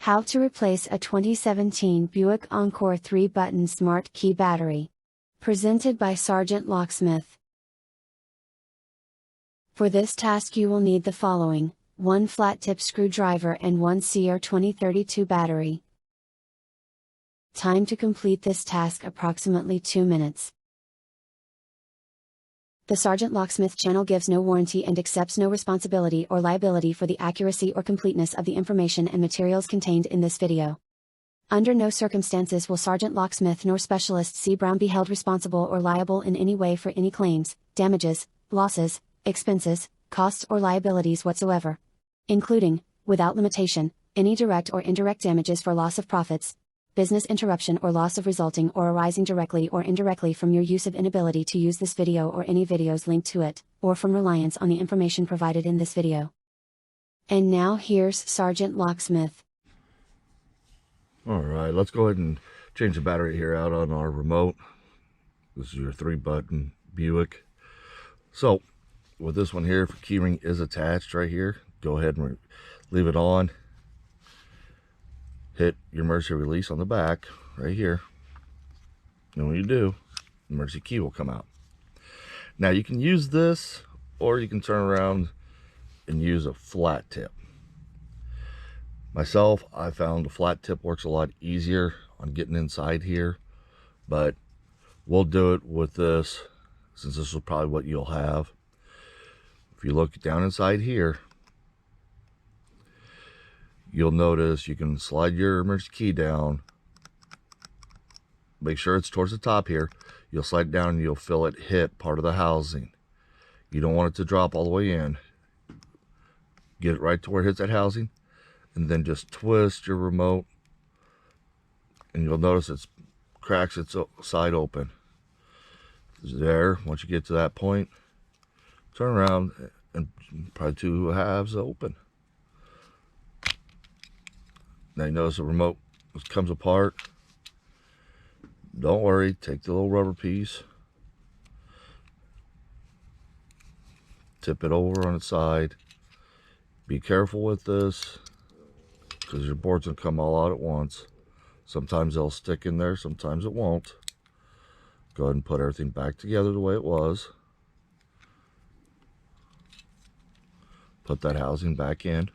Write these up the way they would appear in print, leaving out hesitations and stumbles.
How to replace a 2017 Buick Encore 3-button smart key battery. Presented by SgtLocksmith. For this task you will need the following: 1 flat-tip screwdriver and 1 CR2032 battery. Time to complete this task approximately 2 minutes. The SgtLocksmith channel gives no warranty and accepts no responsibility or liability for the accuracy or completeness of the information and materials contained in this video. Under no circumstances will SgtLocksmith nor Specialist C. Brown be held responsible or liable in any way for any claims, damages, losses, expenses, costs or liabilities whatsoever, including, without limitation, any direct or indirect damages for loss of profits, business interruption or loss of resulting or arising directly or indirectly from your use of inability to use this video or any videos linked to it, or from reliance on the information provided in this video. And now here's SgtLocksmith. Alright, let's go ahead and change the battery here out on our remote. This is your 3-button Buick. So, with this one here, if the keyring is attached right here, go ahead and leave it on. Hit your emergency release on the back right here, and when you do, the emergency key will come out. Now you can use this, or you can turn around and use a flat tip. Myself, I found the flat tip works a lot easier on getting inside here, but we'll do it with this since this is probably what you'll have. If you look down inside here, you'll notice you can slide your emergency key down. Make sure it's towards the top here. You'll slide it down and you'll feel it hit part of the housing. You don't want it to drop all the way in. Get it right to where it hits that housing, and then just twist your remote, and you'll notice it cracks its side open. There, once you get to that point, turn around and probably 2 halves open. Now you notice the remote comes apart. Don't worry, take the little rubber piece, tip it over on its side. Be careful with this, because your board's gonna come all out at once. Sometimes they'll stick in there, sometimes it won't. Go ahead and put everything back together the way it was. Put that housing back in.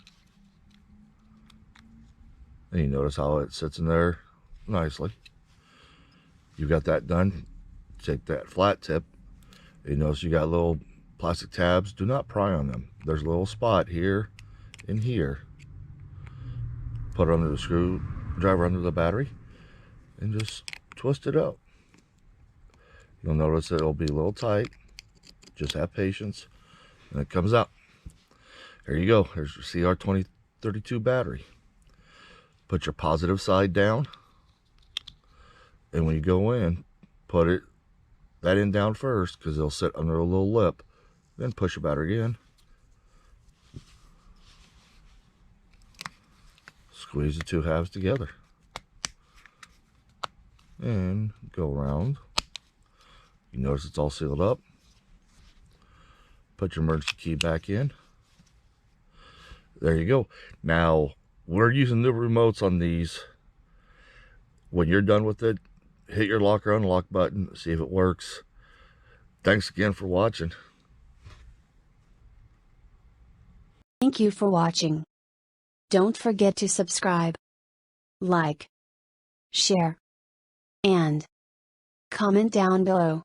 And you notice how it sits in there nicely. You got that done. Take that flat tip. You notice you got little plastic tabs. Do not pry on them. There's a little spot here and here. Put it under the screwdriver under the battery and just twist it up. You'll notice it'll be a little tight. Just have patience and it comes out. There you go. There's your CR2032 battery. Put your positive side down, and when you go in, put that end down first, because it'll sit under a little lip. Then push your battery in. Squeeze the 2 halves together. And go around. You notice it's all sealed up. Put your emergency key back in. There you go. Now, we're using new remotes on these. When you're done with it, hit your lock or unlock button, see if it works. Thanks again for watching. Thank you for watching. Don't forget to subscribe, like, share, and comment down below.